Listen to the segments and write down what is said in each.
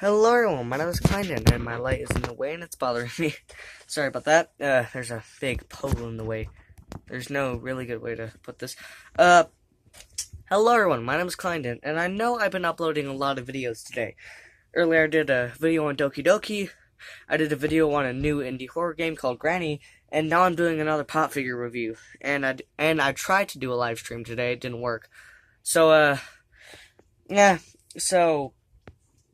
Hello everyone, my name is Kleinen, and my light is in the way and it's bothering me. Sorry about that. There's a big pole in the way. There's no really good way to put this. Uh, Hello everyone, my name is Kleinen, and I know I've been uploading a lot of videos today. Earlier I did a video on Doki Doki, I did a video on a new indie horror game called Granny, and now I'm doing another pop figure review. And I tried to do a live stream today, it didn't work. So, yeah, so...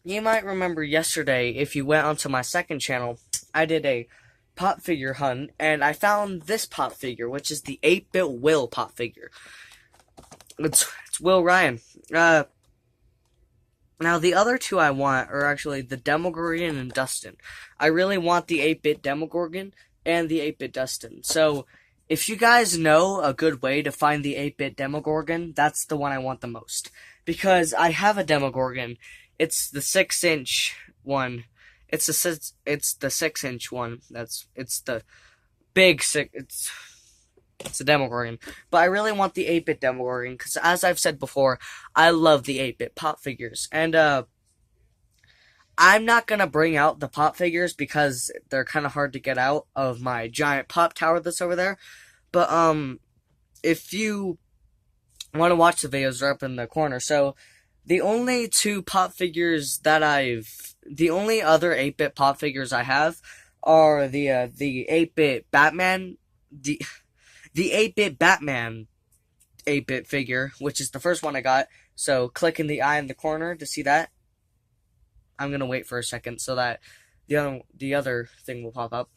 You might remember yesterday, if you went onto my second channel, I did a pop figure hunt, and I found this pop figure, which is the 8-bit Will pop figure. It's Will Ryan. Now the other two I want are actually the Demogorgon and Dustin. I really want the 8-bit Demogorgon and the 8-bit Dustin. So, if you guys know a good way to find the 8-bit Demogorgon, that's the one I want the most. Because I have a Demogorgon. It's the 6-inch one. It's the 6-inch one. It's the big six. It's a Demogorgon. But I really want the 8-bit Demogorgon because, as I've said before, I love the 8-bit pop figures. And I'm not gonna bring out the pop figures because they're kind of hard to get out of my giant pop tower that's over there. But if you want to watch the videos, they're up in the corner. So. The only two pop figures that the only other 8-bit pop figures I have are the 8-bit Batman, the 8-bit Batman 8-bit figure, which is the first one I got. So click in the eye in the corner to see that. I'm gonna wait for a second so that the other thing will pop up.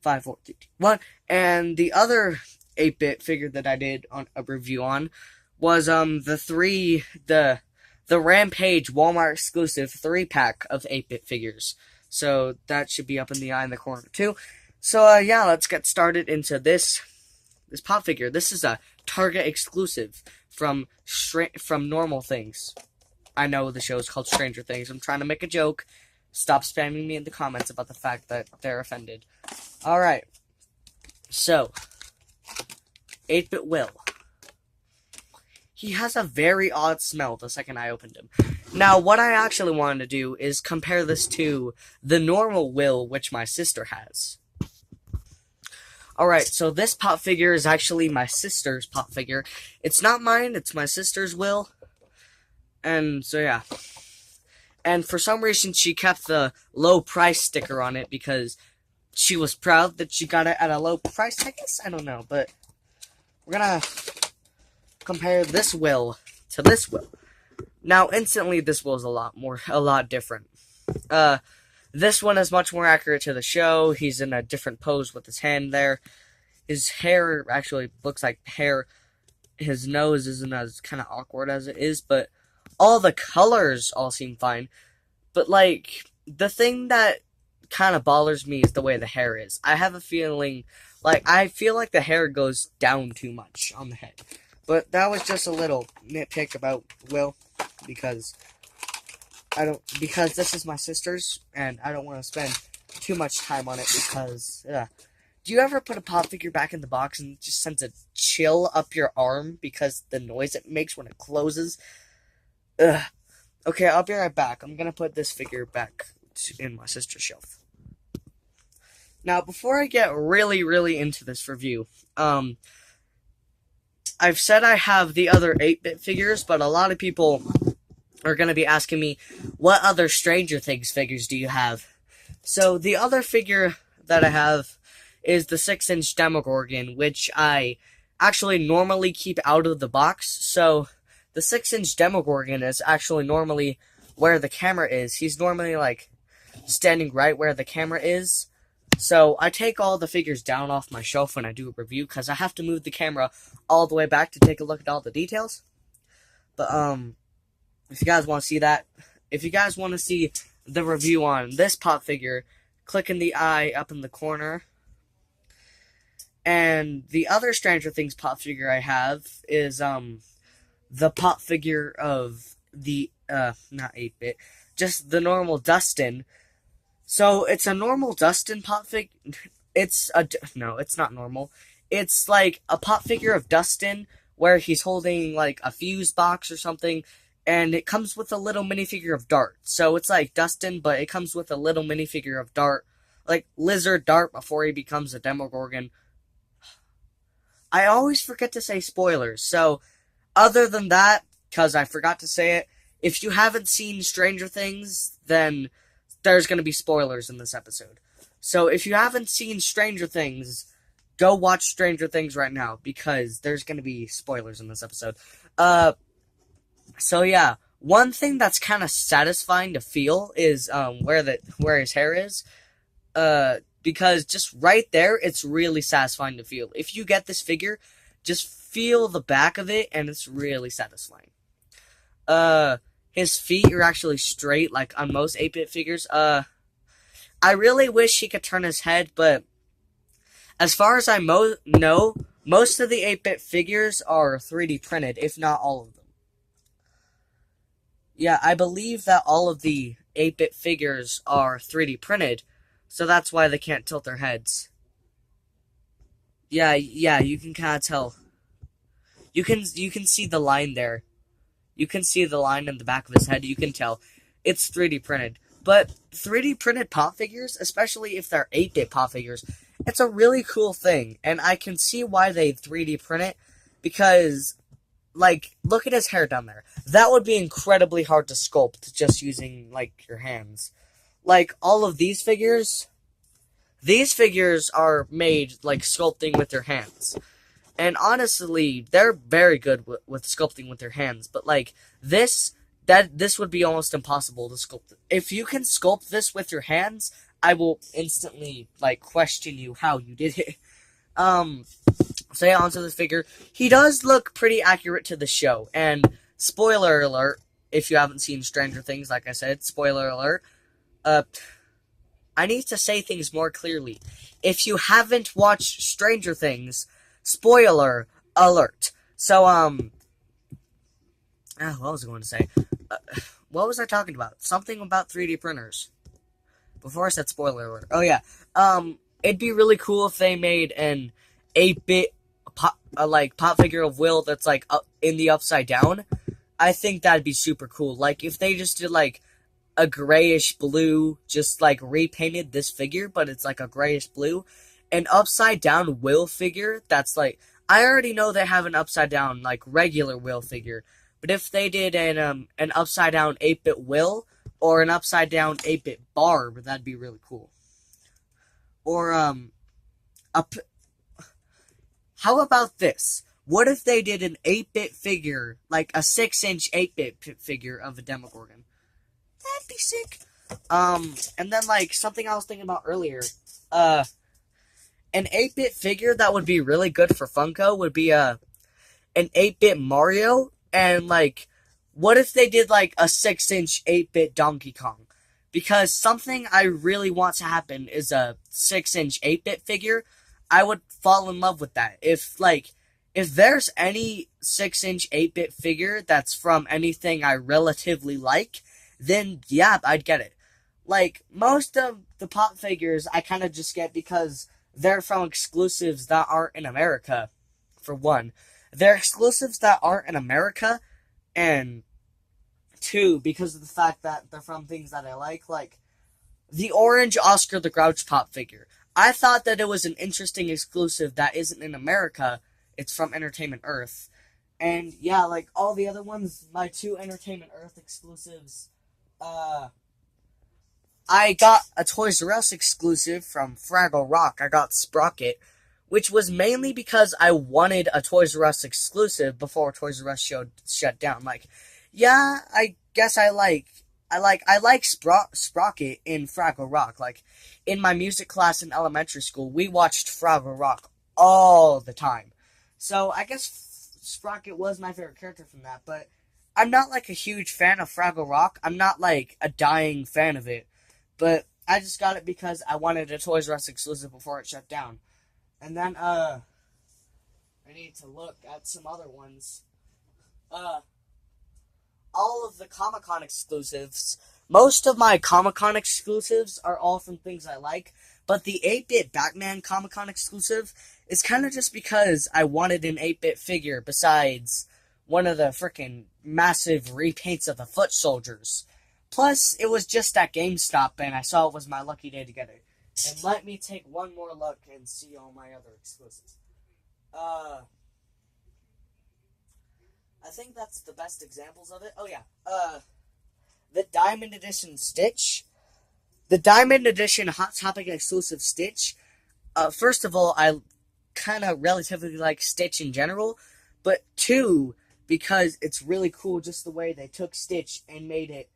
5, 4, 3, 2, 1. And the other 8-bit figure that I did on a review on was the Rampage Walmart exclusive 3-pack of 8-bit figures. So that should be up in the eye in the corner too. So yeah, let's get started into this pop figure. This is a Target exclusive from Normal Things. I know the show is called Stranger Things. I'm trying to make a joke. Stop spamming me in the comments about the fact that they're offended. Alright. So 8-bit Will. He has a very odd smell the second I opened him. Now, what I actually wanted to do is compare this to the normal Will, which my sister has. Alright, so this pop figure is actually my sister's pop figure. It's not mine, it's my sister's Will. And, so yeah. And for some reason, she kept the low price sticker on it because she was proud that she got it at a low price, I guess? I don't know, but we're gonna compare this Will to this Will. Now, instantly, this Will is a lot different. This one is much more accurate to the show. He's in a different pose with his hand there. His hair actually looks like hair. His nose isn't as kind of awkward as it is, but all the colors all seem fine. But, like, the thing that kind of bothers me is the way the hair is. I have a feeling, I feel like the hair goes down too much on the head. But that was just a little nitpick about Will, because this is my sister's, and I don't want to spend too much time on it because, do you ever put a pop figure back in the box and it just sends a chill up your arm because the noise it makes when it closes? Ugh. Okay, I'll be right back. I'm gonna put this figure back in my sister's shelf. Now, before I get really into this review, I've said I have the other 8-bit figures, but a lot of people are going to be asking me, what other Stranger Things figures do you have? So, the other figure that I have is the 6-inch Demogorgon, which I actually normally keep out of the box. So, the 6-inch Demogorgon is actually normally where the camera is. He's normally, standing right where the camera is. So, I take all the figures down off my shelf when I do a review, because I have to move the camera all the way back to take a look at all the details. But, if you guys want to see that, if you guys want to see the review on this pop figure, click in the eye up in the corner. And the other Stranger Things pop figure I have is, the pop figure of the, not 8-bit, just the normal Dustin. So, it's a normal Dustin pop figure. No, it's not normal. It's like a pop figure of Dustin where he's holding like a fuse box or something, and it comes with a little minifigure of Dart. So it's like Dustin, but it comes with a little minifigure of Dart, like Lizard Dart before he becomes a Demogorgon. I always forget to say spoilers, so other than that, because I forgot to say it, if you haven't seen Stranger Things, then there's going to be spoilers in this episode. So if you haven't seen Stranger Things, go watch Stranger Things right now, because there's going to be spoilers in this episode. So yeah, one thing that's kind of satisfying to feel is where his hair is. Because just right there, it's really satisfying to feel. If you get this figure, just feel the back of it, and it's really satisfying. His feet are actually straight, like on most 8-bit figures. I really wish he could turn his head, but as far as I know, most of the 8-bit figures are 3D printed, if not all of them. Yeah, I believe that all of the 8-bit figures are 3D printed, so that's why they can't tilt their heads. Yeah, you can kind of tell. You can see the line there. You can see the line in the back of his head. You can tell it's 3D printed. But 3D printed pop figures, especially if they're 8-bit pop figures, it's a really cool thing. And I can see why they 3D print it, because, like, look at his hair down there. That would be incredibly hard to sculpt just using, like, your hands. Like, all of these figures are made, like, sculpting with your hands. And honestly, they're very good with sculpting with their hands. But, like, this would be almost impossible to sculpt. If you can sculpt this with your hands, I will instantly, like, question you how you did it. So yeah, onto the figure. He does look pretty accurate to the show. And, spoiler alert, if you haven't seen Stranger Things, like I said, spoiler alert, I need to say things more clearly. If you haven't watched Stranger Things, spoiler alert. So, what was I going to say? What was I talking about? Something about 3D printers. Before I said spoiler alert. Oh, yeah. It'd be really cool if they made an 8-bit pop figure of Will that's, like, in the upside down. I think that'd be super cool. Like, if they just did, like, a grayish blue, just, like, repainted this figure, but it's, like, a grayish blue. An upside down Will figure that's, like, I already know they have an upside down, like, regular Will figure. But if they did an upside down 8-bit Will, or an upside down 8-bit Barb, that'd be really cool. Or, how about this? What if they did an 8-bit figure, like a 6-inch 8-bit figure of a Demogorgon? That'd be sick. And then, like, something I was thinking about earlier, an 8-bit figure that would be really good for Funko would be, an 8-bit Mario, and, like, what if they did, like, a 6-inch 8-bit Donkey Kong? Because something I really want to happen is a 6-inch 8-bit figure. I would fall in love with that. If there's any 6-inch 8-bit figure that's from anything I relatively like, then, yeah, I'd get it. Like, most of the pop figures I kind of just get because they're from exclusives that aren't in America, for one. They're exclusives that aren't in America, and two, because of the fact that they're from things that I like the orange Oscar the Grouch pop figure. I thought that it was an interesting exclusive that isn't in America. It's from Entertainment Earth. And, yeah, like, all the other ones, my 2 Entertainment Earth exclusives, I got a Toys R Us exclusive from Fraggle Rock. I got Sprocket, which was mainly because I wanted a Toys R Us exclusive before Toys R Us shut down. Like, yeah, I guess I like Sprocket in Fraggle Rock. Like, in my music class in elementary school, we watched Fraggle Rock all the time. So, I guess Sprocket was my favorite character from that, but I'm not, like, a huge fan of Fraggle Rock. I'm not, like, a dying fan of it. But I just got it because I wanted a Toys R Us exclusive before it shut down. And then, I need to look at some other ones. All of the Comic-Con exclusives, most of my Comic-Con exclusives are all from things I like, but the 8-bit Batman Comic-Con exclusive is kind of just because I wanted an 8-bit figure besides one of the freaking massive repaints of the foot soldiers. Plus, it was just at GameStop, and I saw it was my lucky day to get it. And let me take one more look and see all my other exclusives. I think that's the best examples of it. Oh, yeah. The Diamond Edition Stitch. The Diamond Edition Hot Topic exclusive Stitch. First of all, I kind of relatively like Stitch in general. But two, because it's really cool just the way they took Stitch and made it,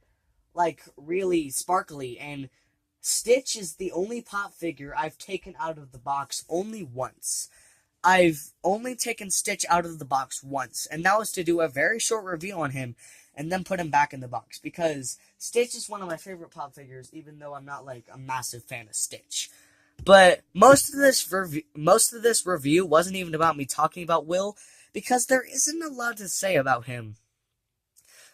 like, really sparkly. And Stitch is the only pop figure I've taken out of the box only once. I've only taken Stitch out of the box once, and that was to do a very short review on him and then put him back in the box, because Stitch is one of my favorite pop figures, even though I'm not, like, a massive fan of Stitch. But most of this review wasn't even about me talking about Will, because there isn't a lot to say about him.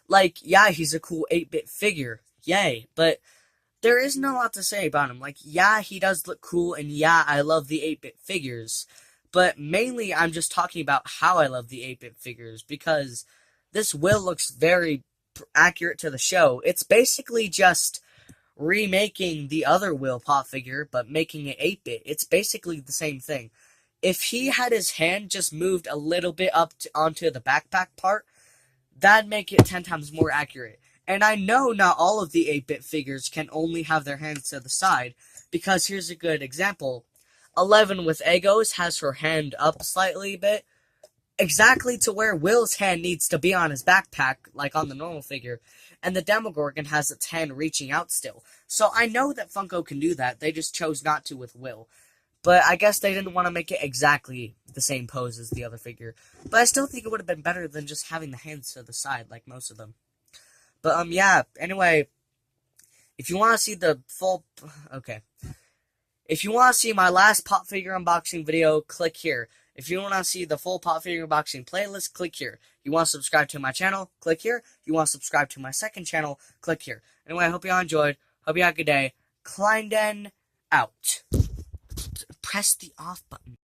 Like, yeah, he's a cool 8-bit figure, yay, but there isn't a lot to say about him. Like, yeah, he does look cool, and yeah, I love the 8-bit figures. But mainly, I'm just talking about how I love the 8-bit figures, because this Will looks very accurate to the show. It's basically just remaking the other Will pop figure, but making it 8-bit. It's basically the same thing. If he had his hand just moved a little bit up onto the backpack part, that'd make it 10 times more accurate. And I know not all of the 8-bit figures can only have their hands to the side, because here's a good example. 11 with Egos has her hand up slightly a bit, exactly to where Will's hand needs to be on his backpack, like on the normal figure, and the Demogorgon has its hand reaching out still. So I know that Funko can do that, they just chose not to with Will. But I guess they didn't want to make it exactly the same pose as the other figure. But I still think it would have been better than just having the hands to the side, like most of them. But, yeah, anyway, if you want to see the full... Okay. If you want to see my last pop figure unboxing video, click here. If you want to see the full pop figure unboxing playlist, click here. If you want to subscribe to my channel, click here. If you want to subscribe to my second channel, click here. Anyway, I hope you all enjoyed. Hope you had a good day. Kleinden out. Press the off button.